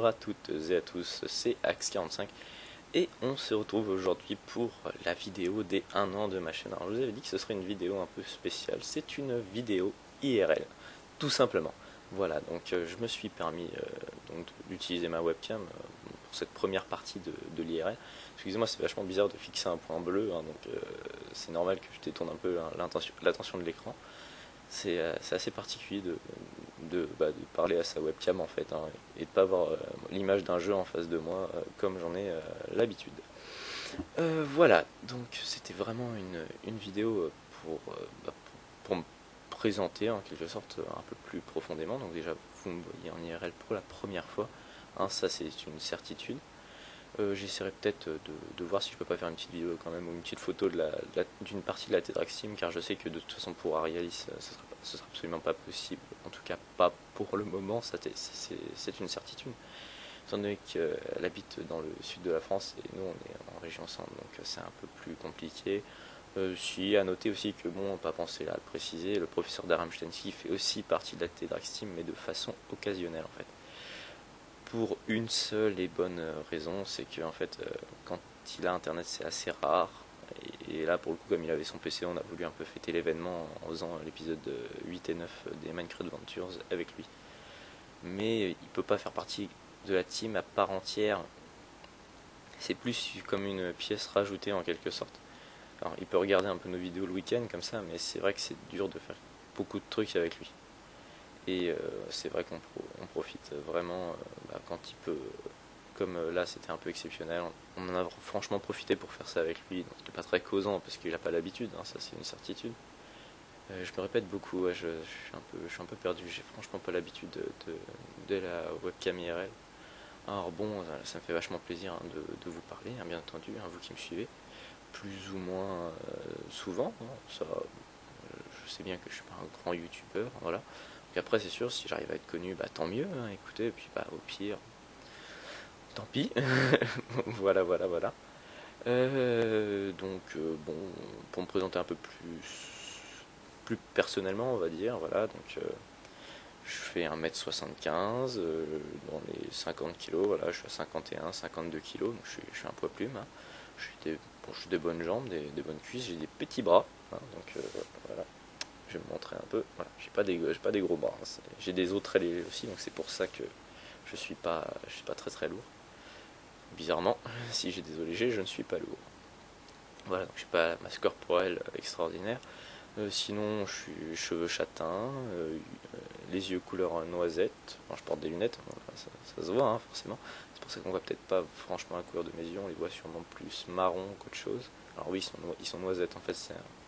à toutes et à tous, c'est Axe45 et on se retrouve aujourd'hui pour la vidéo des 1 an de ma chaîne. Alors je vous avais dit que ce serait une vidéo un peu spéciale, c'est une vidéo IRL, tout simplement. Voilà, donc je me suis permis d'utiliser ma webcam pour cette première partie de l'IRL. Excusez-moi, c'est vachement bizarre de fixer un point bleu, hein, donc c'est normal que je détourne un peu l'attention de l'écran. C'est assez particulier de parler à sa webcam en fait, hein, et de pas avoir l'image d'un jeu en face de moi comme j'en ai l'habitude. Voilà, donc c'était vraiment une vidéo pour me présenter en quelque sorte un peu plus profondément. Donc déjà vous me voyez en IRL pour la première fois, hein, ça c'est une certitude. J'essaierai peut-être de voir si je peux pas faire une petite vidéo quand même, ou une petite photo d'une partie de la Tedrax Team, car je sais que de toute façon pour Arialis ce sera absolument pas possible, en tout cas pas pour le moment, c'est une certitude, étant donné qu'elle habite dans le sud de la France et nous on est en région centre, donc c'est un peu plus compliqué. Si à noter aussi que bon, pas pensé là à le préciser, le professeur Darmsteinski fait aussi partie de la Tedrax Team, mais de façon occasionnelle en fait. Pour une seule et bonne raison, c'est que en fait, quand il a internet, c'est assez rare. Et là, pour le coup, comme il avait son PC, on a voulu un peu fêter l'événement en faisant l'épisode 8 et 9 des Minecraft Adventures avec lui. Mais il peut pas faire partie de la team à part entière. C'est plus comme une pièce rajoutée en quelque sorte. Alors, il peut regarder un peu nos vidéos le week-end comme ça, mais c'est vrai que c'est dur de faire beaucoup de trucs avec lui. Et c'est vrai qu'on profite vraiment quand il peut, comme là c'était un peu exceptionnel, on en a franchement profité pour faire ça avec lui. Donc il n'est pas très causant parce qu'il n'a pas l'habitude, hein, ça c'est une certitude. Je me répète beaucoup, ouais, je suis un peu perdu, j'ai franchement pas l'habitude de la webcam IRL. Alors bon, ça me fait vachement plaisir, hein, de vous parler, hein, bien entendu, hein, vous qui me suivez, plus ou moins souvent, hein, ça, je sais bien que je suis pas un grand youtubeur, voilà. Donc après c'est sûr, si j'arrive à être connu, bah tant mieux, hein, écoutez, et puis bah au pire, tant pis. Voilà, voilà, voilà. Bon, pour me présenter un peu plus personnellement, on va dire, voilà, donc je fais 1m75, dans les 50 kg, voilà, je suis à 51, 52 kg, donc je suis un poids plume, hein. J'ai des bonnes jambes, des bonnes cuisses, j'ai des petits bras, hein, donc voilà, je vais me montrer un peu, voilà, j'ai pas des gros bras, hein, j'ai des os très légers aussi, donc c'est pour ça que je suis pas très très lourd. Bizarrement, si j'ai des os légers, je ne suis pas lourd. Voilà, donc j'ai pas la masse corporelle extraordinaire. Sinon, je suis cheveux châtains, les yeux couleur noisette. Enfin, je porte des lunettes, ça se voit, hein, forcément. C'est pour ça qu'on voit peut-être pas franchement la couleur de mes yeux, on les voit sûrement plus marron qu'autre chose. Alors oui, ils sont noisettes, en fait,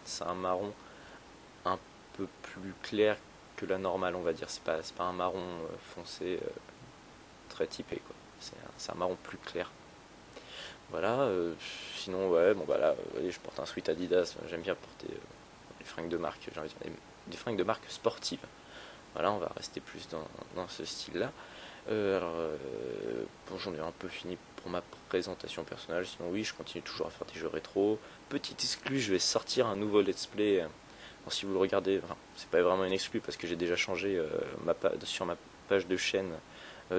c'est un marron un peu plus clair que la normale, on va dire. C'est pas un marron foncé très typé, quoi. C'est un marron plus clair. Voilà, sinon, ouais, bon bah là, je porte un sweat Adidas, j'aime bien porter des fringues de marque, j'ai envie de dire, des fringues de marque sportive. Voilà, on va rester plus dans ce style-là. Bon, j'en ai un peu fini pour ma présentation personnelle, sinon oui, je continue toujours à faire des jeux rétro. Petite exclu, je vais sortir un nouveau let's play. Alors, si vous le regardez, enfin, c'est pas vraiment une exclu parce que j'ai déjà changé sur ma page de chaîne.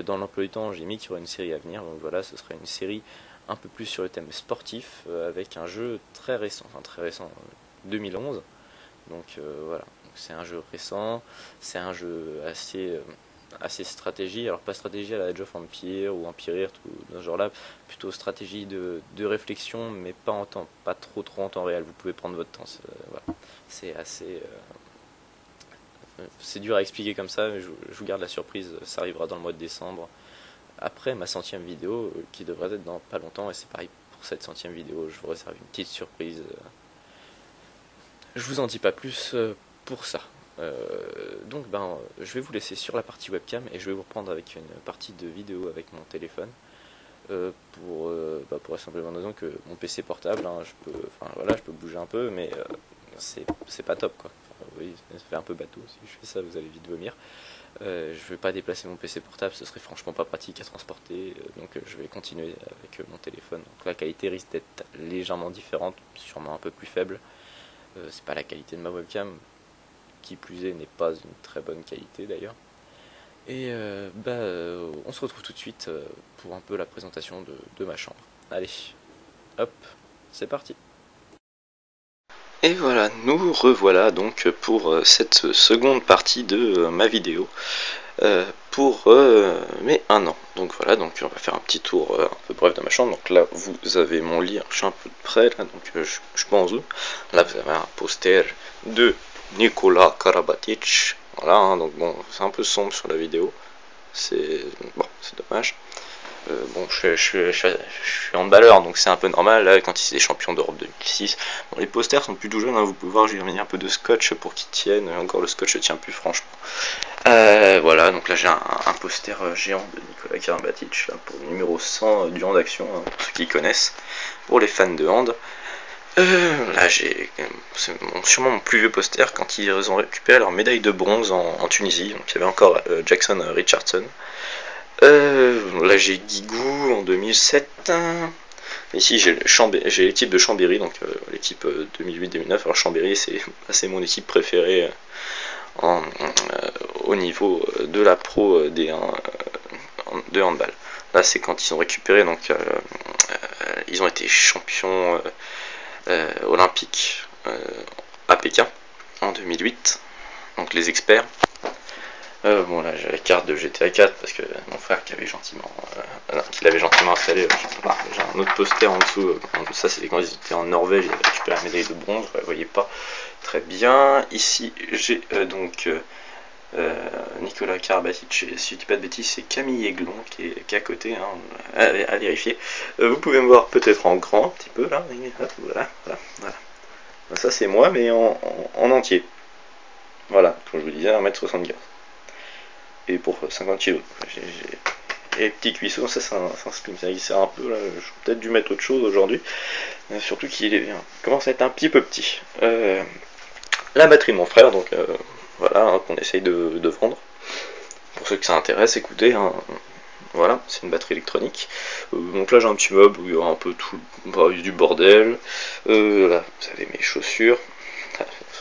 Dans l'emploi du temps, j'ai mis qu'il y aurait une série à venir, donc voilà, ce serait une série un peu plus sur le thème sportif, avec un jeu très récent, 2011. Donc voilà, c'est un jeu récent, c'est un jeu assez stratégie, alors pas stratégie à la Age of Empire ou Empire ou dans ce genre-là, plutôt stratégie de réflexion, mais pas trop en temps réel. Vous pouvez prendre votre temps. Voilà. C'est assez c'est dur à expliquer comme ça, mais je vous garde la surprise, ça arrivera dans le mois de décembre, après ma 100e vidéo, qui devrait être dans pas longtemps, et c'est pareil pour cette 100e vidéo, je vous réserve une petite surprise. Je vous en dis pas plus pour ça. Donc je vais vous laisser sur la partie webcam, et je vais vous reprendre avec une partie de vidéo avec mon téléphone, pour la simple raison que mon PC portable, hein, je peux bouger un peu, mais c'est pas top, quoi. Oui, ça fait un peu bateau, si je fais ça vous allez vite vomir. Je ne vais pas déplacer mon PC portable, ce serait franchement pas pratique à transporter, donc je vais continuer avec mon téléphone. Donc la qualité risque d'être légèrement différente, sûrement un peu plus faible. C'est pas la qualité de ma webcam, qui plus est n'est pas une très bonne qualité d'ailleurs. Et on se retrouve tout de suite pour un peu la présentation de ma chambre. Allez, hop, c'est parti. Et voilà, nous revoilà donc pour cette seconde partie de ma vidéo pour mes 1 an. Donc voilà, donc on va faire un petit tour un peu bref de ma chambre. Donc là, vous avez mon lit, je suis un peu près là, donc je pense où. Là, vous avez un poster de Nikola Karabatic. Voilà, hein, donc bon, c'est un peu sombre sur la vidéo. C'est bon, c'est dommage. Bon, je suis handballeur, donc c'est un peu normal. Là, quand il est champion d'Europe 2006, bon, les posters sont plutôt jeunes, hein, vous pouvez voir, j'ai mis un peu de scotch pour qu'ils tiennent. Encore le scotch ne tient plus, franchement. Voilà, donc là j'ai un poster géant de Nikola Karabatic, là, pour le numéro 100 du hand action, hein, pour ceux qui connaissent, pour les fans de hand. Là j'ai sûrement mon plus vieux poster quand ils ont récupéré leur médaille de bronze en Tunisie. Donc il y avait encore Jackson Richardson. Là j'ai Guigou en 2007. Ici j'ai l'équipe de Chambéry, donc l'équipe 2008-2009. Alors Chambéry c'est mon équipe préférée au niveau de la pro de handball. Là c'est quand ils ont récupéré, donc ils ont été champions olympiques à Pékin en 2008, donc les experts. Bon là j'ai la carte de GTA 4 parce que mon frère qui l'avait gentiment installé. J'ai un autre poster en dessous. Ça c'était quand ils étaient en Norvège, ils avaient récupéré la médaille de bronze, vous la voyez pas très bien. Ici j'ai donc Nikola Karabatic, si je dis pas de bêtises, c'est Camille Aiglon qui est à côté, hein, à vérifier. Vous pouvez me voir peut-être en grand, un petit peu là, voilà. Ça c'est moi, mais en entier. Voilà, comme je vous disais, 1m75. Et pour 50 kg. Et petit cuisseau, ça c'est un slim, ça il sert un peu là, j'aurais peut-être dû mettre autre chose aujourd'hui. Surtout qu'il commence à être un petit peu petit. La batterie de mon frère, donc voilà, hein, qu'on essaye de vendre. Pour ceux que ça intéresse, écoutez, hein, voilà, c'est une batterie électronique. Donc là j'ai un petit meuble où il y aura un peu tout, du bordel. Là, vous avez mes chaussures.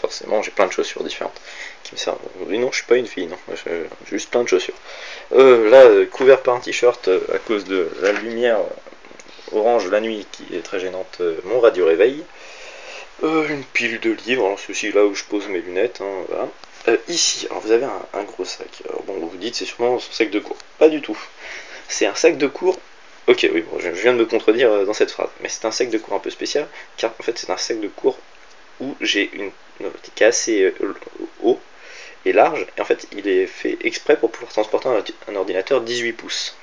Forcément, j'ai plein de chaussures différentes qui me servent. Oui, non, je suis pas une fille, non, j'ai juste plein de chaussures. Là, couvert par un t-shirt à cause de la lumière orange la nuit qui est très gênante, mon radio réveil. Une pile de livres, alors ceci là où je pose mes lunettes, hein, voilà. Ici, alors vous avez un gros sac. Alors bon, vous vous dites c'est sûrement son sac de cours. Pas du tout. C'est un sac de cours. Ok, oui, bon, je viens de me contredire dans cette phrase, mais c'est un sac de cours un peu spécial, car en fait c'est un sac de cours où j'ai une qui est assez haut et large, et en fait il est fait exprès pour pouvoir transporter un ordinateur 18 pouces.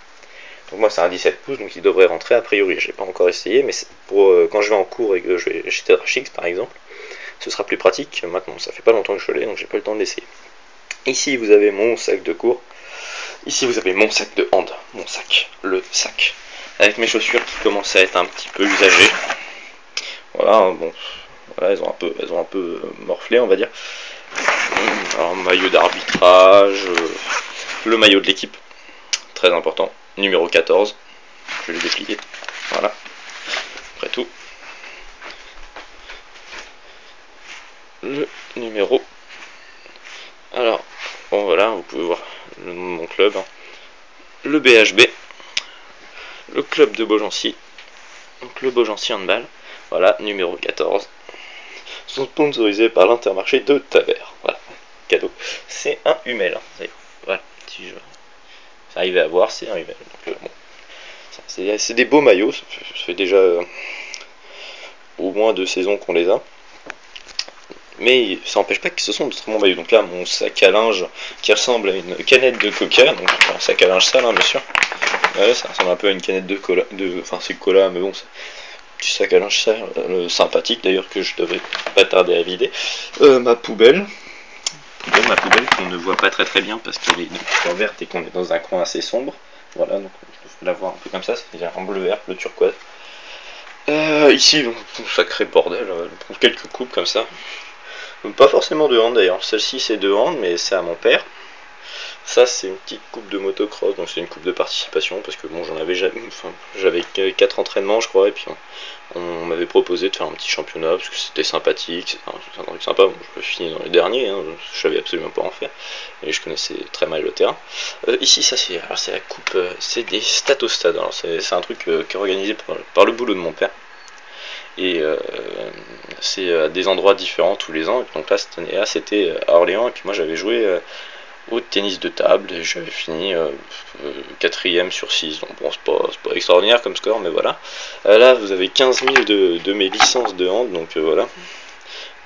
Donc moi c'est un 17 pouces, donc il devrait rentrer a priori. J'ai pas encore essayé, mais pour quand je vais en cours et que je vais chez TedraShix par exemple, ce sera plus pratique. Maintenant ça fait pas longtemps que je l'ai, donc j'ai pas le temps de l'essayer. Ici vous avez mon sac de cours. Ici vous avez mon sac de hand, mon sac, le sac, avec mes chaussures qui commencent à être un petit peu usagées. Voilà, bon, voilà, elles ont un peu morflé, on va dire. Alors maillot d'arbitrage, le maillot de l'équipe, très important, numéro 14, je vais le déplier, voilà, après tout, le numéro, alors, bon voilà, vous pouvez voir le nom de mon club, hein. Le BHB, le club de Beaugency, donc le Beaugency Handball, voilà, numéro 14, sont sponsorisés par l'Intermarché de Tavers, voilà, cadeau, c'est un Hummel, voilà, si je arrivais à voir, c'est un Hummel, donc bon. C'est des beaux maillots, ça fait déjà au moins 2 saisons qu'on les a. Mais ça n'empêche pas que ce sont de très bons maillots. Donc là, mon sac à linge qui ressemble à une canette de coca, donc un sac à linge sale, hein, bien sûr. Ouais, ça ressemble un peu à une canette de cola, enfin c'est cola, mais bon, c'est un petit sac à linge sale, sympathique d'ailleurs, que je devrais pas tarder à vider. Ma poubelle qu'on ne voit pas très bien parce qu'elle est de couleur verte et qu'on est dans un coin assez sombre. Voilà, donc je peux la voir un peu comme ça, c'est-à-dire en bleu-vert, le turquoise. Ici, sacré bordel, quelques coupes comme ça. Pas forcément de hand d'ailleurs, celle-ci c'est de hand, mais c'est à mon père. Ça c'est une petite coupe de motocross, donc c'est une coupe de participation parce que bon j'en avais jamais, enfin, j'avais 4 entraînements je crois, et puis on m'avait proposé de faire un petit championnat parce que c'était sympathique, c'est un truc sympa. Bon, je finis dans les derniers, hein, je savais absolument pas en faire et je connaissais très mal le terrain. Ici ça c'est la coupe, c'est des stats au stade, alors c'est un truc qui est organisé par le boulot de mon père. Et c'est à des endroits différents tous les ans. Donc là cette année-là c'était à Orléans, et puis moi j'avais joué au tennis de table et j'avais fini 4ème sur 6. Donc bon, c'est pas extraordinaire comme score, mais voilà. Là vous avez 15 000 de mes licences de hand, donc voilà,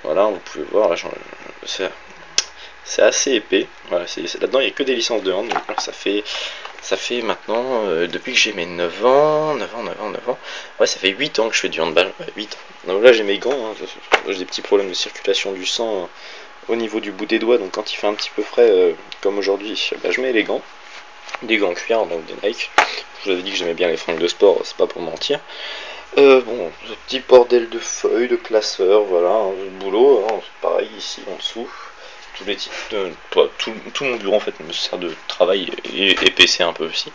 vous pouvez voir là, c'est assez épais. Voilà, là-dedans il n'y a que des licences de hand, donc là, ça fait maintenant, depuis que j'ai mes 9 ans, ouais, ça fait 8 ans que je fais du handball, ouais, 8 ans. Donc là j'ai mes gants, hein, j'ai des petits problèmes de circulation du sang au niveau du bout des doigts, donc quand il fait un petit peu frais, comme aujourd'hui, bah, je mets les gants, des gants cuir, donc des Nike. Je vous avais dit que j'aimais bien les fringues de sport, c'est pas pour mentir. Bon, ce petit bordel de feuilles, de classeurs, voilà, hein, le boulot, hein, pareil ici en dessous. Tous les types tout mon bureau en fait me sert de travail et PC un peu aussi.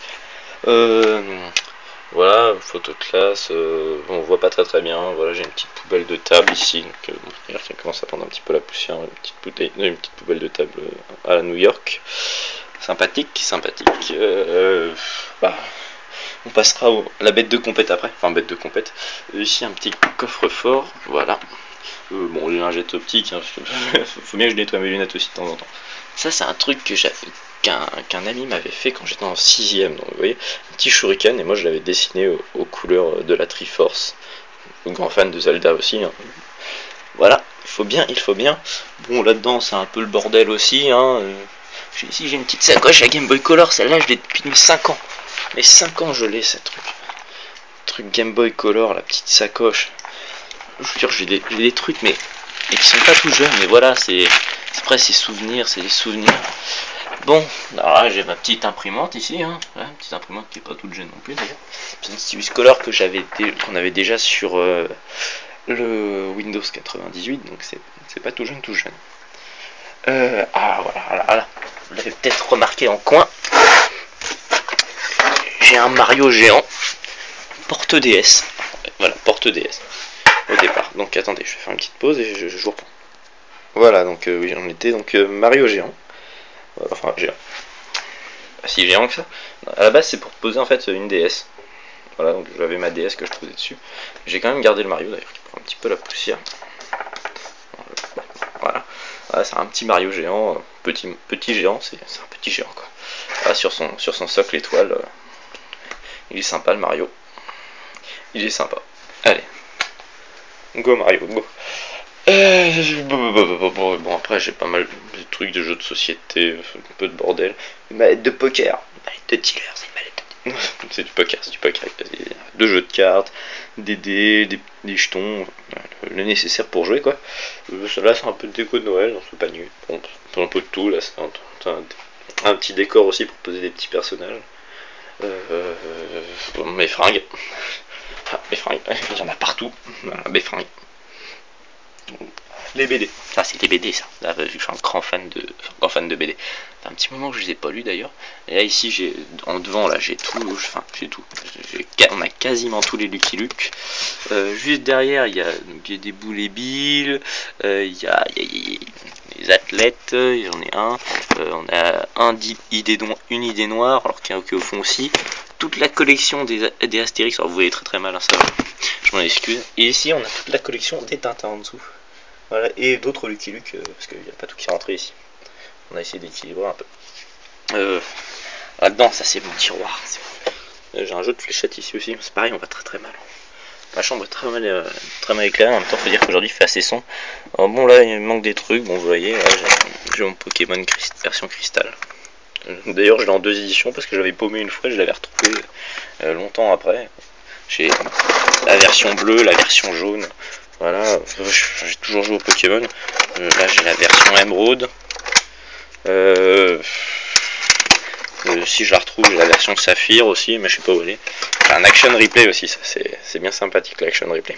Voilà, photo de classe, on voit pas très bien. Voilà, j'ai une petite poubelle de table ici, donc d'ailleurs qui commence à prendre un petit peu la poussière, une petite poubelle de table à la New York. Sympathique. Bah, on passera à la bête de compète après, enfin bête de compète. Ici un petit coffre-fort, voilà. Bon, les lingettes optiques, hein, faut bien que je nettoie mes lunettes aussi de temps en temps. Ça, c'est un truc qu'un ami m'avait fait quand j'étais en 6ème. Donc, vous voyez, un petit shuriken, et moi je l'avais dessiné aux couleurs de la Triforce. Grand fan de Zelda aussi. Hein. Voilà, il faut bien. Bon, là-dedans, c'est un peu le bordel aussi. Hein. Ici, j'ai une petite sacoche à Game Boy Color. Celle-là, je l'ai depuis mes 5 ans. Mes 5 ans, je l'ai, ce truc Game Boy Color, la petite sacoche. Je veux dire, j'ai des trucs, mais qui sont pas tout jeunes, mais voilà, après c'est des souvenirs. Bon, alors là j'ai ma petite imprimante ici, hein, une petite imprimante qui est pas toute jeune non plus d'ailleurs. C'est une stylus color qu'on avait déjà sur le Windows 98, donc c'est pas tout jeune. Voilà, vous l'avez peut-être remarqué en coin, j'ai un Mario géant, porte DS, voilà, porte DS. Au départ. Donc attendez, je vais faire une petite pause et je vous reprends. Voilà, donc oui, j'en étais, donc Mario géant. Enfin, géant. Ah, si géant que ça. À la base, c'est pour poser en fait une DS. Voilà, donc j'avais ma DS que je posais dessus. J'ai quand même gardé le Mario d'ailleurs, qui prend un petit peu la poussière. Voilà, c'est un petit Mario géant, petit géant, c'est un petit géant quoi. Voilà, sur son socle étoile, il est sympa le Mario. Il est sympa. Allez. Go Mario, go. Bon, après j'ai pas mal de trucs de jeux de société, un peu de bordel. Une mallette de poker, une mallette de dealer, c'est une mallette de... c'est du poker, de jeux de cartes, des dés, des jetons, le nécessaire pour jouer quoi. Là c'est un peu de déco de Noël dans ce panier. Bon, c'est un peu de tout, là c'est un petit décor aussi pour poser des petits personnages. Mes fringues. Mes fringues, il y en a partout. Voilà, mes fringues. Les BD. Ça, c'est des BD, ça. Là, vu que je suis un grand fan de BD. C'est un petit moment que je les ai pas lus d'ailleurs. Et là, ici, en devant, là, j'ai tout. Enfin, j'ai tout. On a quasiment tous les Lucky Luke. Juste derrière, il y a des Boulet Bill. Il y a les athlètes. Il y en a un. On a une idée noire, alors qu'il y a au fond aussi. Toute la collection des Astérix. Alors, vous voyez très très mal, hein, ça. Je m'en excuse. Et ici, on a toute la collection des Tintins en dessous. Voilà, et d'autres Lucky Luke, parce qu'il n'y a pas tout qui est rentré ici. On a essayé d'équilibrer un peu. Là-dedans, ça c'est mon tiroir. J'ai un jeu de fléchettes ici aussi, c'est pareil, on va très très mal. Ma chambre est très mal éclairée, en même temps, faut dire qu'aujourd'hui il fait assez sombre. Alors bon, là, il manque des trucs, bon, vous voyez, j'ai mon Pokémon version cristal. D'ailleurs, je l'ai en 2 éditions parce que j'avais paumé une fois, je l'avais retrouvé longtemps après. J'ai la version bleue, la version jaune. Voilà, j'ai toujours joué au Pokémon. Là j'ai la version Emerald. Si je la retrouve, j'ai la version Saphir aussi, mais je sais pas où elle est. J'ai un Action Replay aussi, ça c'est bien sympathique l'Action Replay.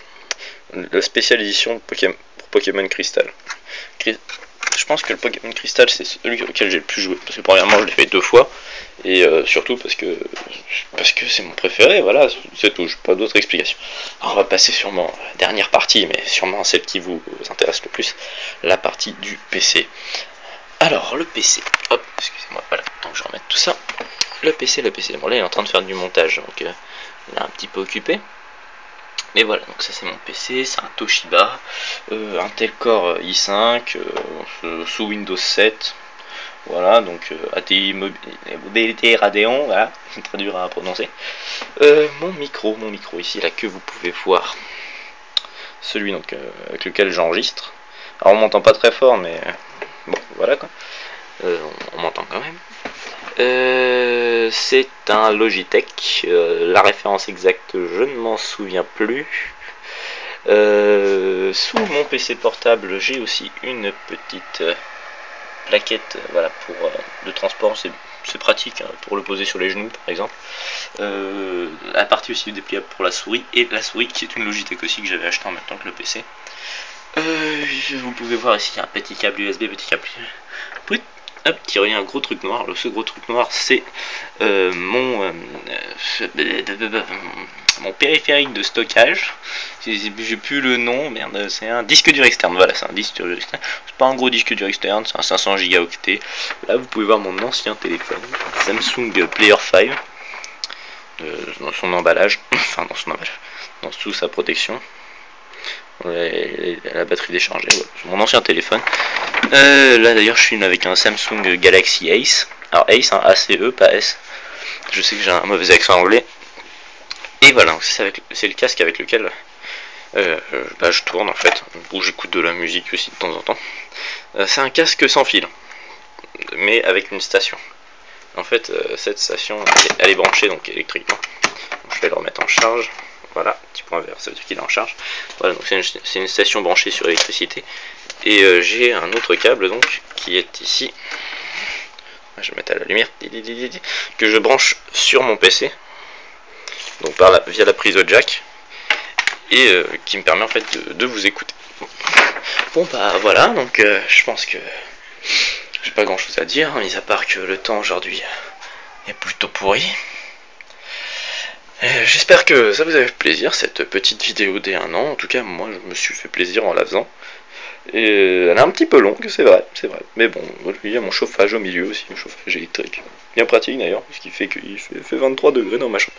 Le spécial édition pour Pokémon Crystal. je pense que le Pokémon Crystal c'est celui auquel j'ai le plus joué, parce que premièrement je l'ai fait 2 fois, et surtout parce que c'est mon préféré, voilà, c'est tout, pas d'autres explications. Alors, on va passer sur mon dernière partie, mais sûrement celle qui vous intéresse le plus, la partie du PC. Alors le PC, hop, excusez-moi, voilà, donc je remette tout ça. Le PC, bon là il est en train de faire du montage, donc il est un petit peu occupé. Mais voilà, donc ça c'est mon PC, c'est un Toshiba, Intel Core i5, sous Windows 7. Voilà, donc ATI modalité Radeon, voilà, très dur à prononcer. Mon micro ici là que vous pouvez voir, celui donc avec lequel j'enregistre. Alors on m'entend pas très fort, mais bon voilà quoi, on m'entend quand même. C'est un Logitech, la référence exacte je ne m'en souviens plus. Sous mon PC portable j'ai aussi une petite plaquette, voilà, pour de transport, c'est pratique hein, pour le poser sur les genoux par exemple. La partie aussi dépliable pour la souris, et la souris qui est une Logitech aussi que j'avais acheté en même temps que le PC. Vous pouvez voir ici un petit câble USB, petit câble qui relie un gros truc noir. Ce gros truc noir c'est mon périphérique de stockage. J'ai plus le nom, merde, c'est un disque dur externe. Voilà, c'est un disque dur externe. C'est pas un gros disque dur externe, c'est un 500 gigaoctets. Là, vous pouvez voir mon ancien téléphone, Samsung Player 5, dans son emballage, enfin dans sous sa protection. La batterie déchargée, ouais. Mon ancien téléphone. Là d'ailleurs je filme avec un Samsung Galaxy Ace. Alors Ace, hein, ACE, pas S. Je sais que j'ai un mauvais accent anglais. Et voilà, c'est le casque avec lequel je tourne en fait, où j'écoute de la musique aussi de temps en temps. C'est un casque sans fil, mais avec une station. En fait, cette station, elle est branchée donc électriquement. Donc, je vais le remettre en charge. Voilà, petit point vert, ça veut dire qu'il est en charge. Voilà, donc c'est une station branchée sur électricité. Et j'ai un autre câble donc qui est ici. Je vais mettre à la lumière, que je branche sur mon PC. Donc via la prise jack. Et qui me permet en fait de vous écouter. Bon bah voilà, donc je pense que j'ai pas grand chose à dire, mis à part que le temps aujourd'hui est plutôt pourri. J'espère que ça vous a fait plaisir cette petite vidéo des 1 an. En tout cas moi je me suis fait plaisir en la faisant. Et elle est un petit peu longue, c'est vrai. Mais bon, il y a mon chauffage au milieu aussi, mon chauffage électrique. Bien pratique d'ailleurs, puisqu'il fait 23 degrés dans ma chambre.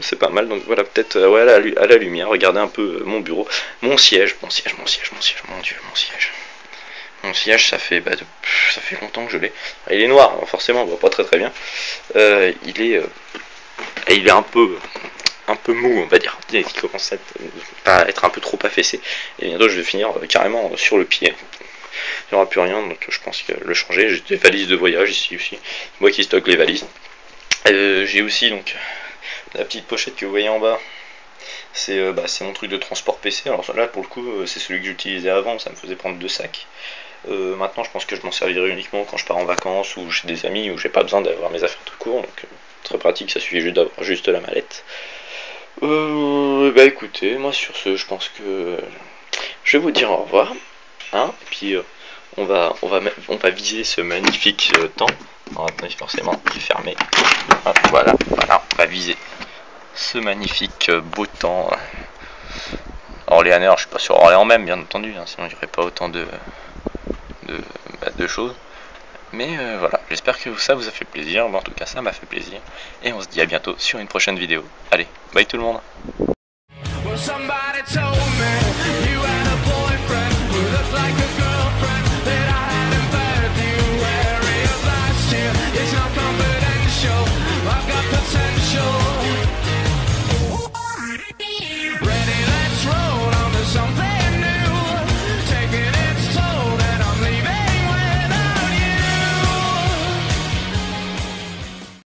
C'est pas mal, donc voilà, peut-être ouais, à la lumière, regardez un peu mon bureau, mon siège, mon Dieu, mon siège. Mon siège, ça fait longtemps que je l'ai. Il est noir, forcément, on voit pas très bien. Il est un peu mou, on va dire. Il commence à être un peu trop affaissé. Et bientôt, je vais finir carrément sur le pied. Il n'y aura plus rien, donc je pense que le changer. J'ai des valises de voyage ici aussi. Moi qui stocke les valises. J'ai aussi donc la petite pochette que vous voyez en bas. C'est mon truc de transport PC. Alors là, pour le coup, c'est celui que j'utilisais avant. Ça me faisait prendre 2 sacs. Maintenant, je pense que je m'en servirai uniquement quand je pars en vacances ou chez des amis où j'ai pas besoin d'avoir mes affaires de cours. Donc très pratique, ça suffit juste d'avoir juste la mallette. Bah écoutez, moi sur ce, je pense que je vais vous dire au revoir, hein, et puis on va viser ce magnifique temps. Alors, attendez, forcément, il est fermé. Hop, voilà, on va viser ce magnifique beau temps. Orléanais, je suis pas sur Orléans même, bien entendu, hein, sinon il n'y aurait pas autant de choses. Mais voilà, j'espère que ça vous a fait plaisir. Bon, en tout cas, ça m'a fait plaisir. Et on se dit à bientôt sur une prochaine vidéo. Allez, bye tout le monde.